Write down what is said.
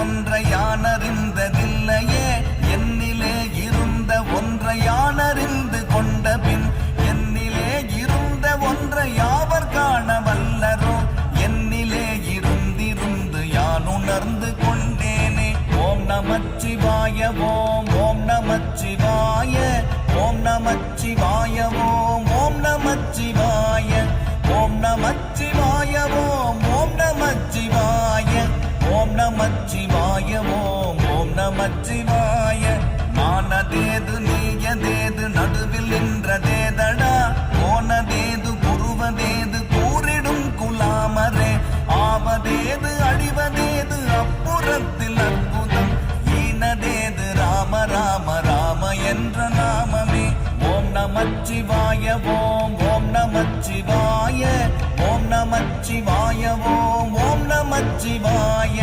ஒன்றை யான் அறிந்ததில்லையே, என்னிலே இருந்த ஒன்றை யான் அறிந்து கொண்ட பின் என்னிலே இருந்த ஒன்றை யாவர் காண வல்லரோ, என்னிலே இருந்திருந்து யான் உணர்ந்து கொண்டேனே. ஓம் நமச்சிவாய ஓம் ஓம் நமச்சிவாய ஓம் நமச்சிவாய ஓம் ஓம் நமச்சிவாய ஓம் நமச்சிவாய ஓம் ஓம் நமச்சிவாய ஓம் நமச்சிவாய ஓம் ஓம் நமச்சிவாய. நானதேது நீயதேது நடுவில் நின்றதேதடா, போனதேது புருவதேது கூறிடும் குலாமரே, ஆவதேது அழிவதேது அப்புறத்தில் அற்புதம், ஈனதேது ராம ராம ராம என்ற நாமமே. ஓம் நமச்சிவாய ஓம் ஓம் நமச்சிவாய ஓம் நமச்சிவாய ஓம் ஓம் நமச்சிவாய.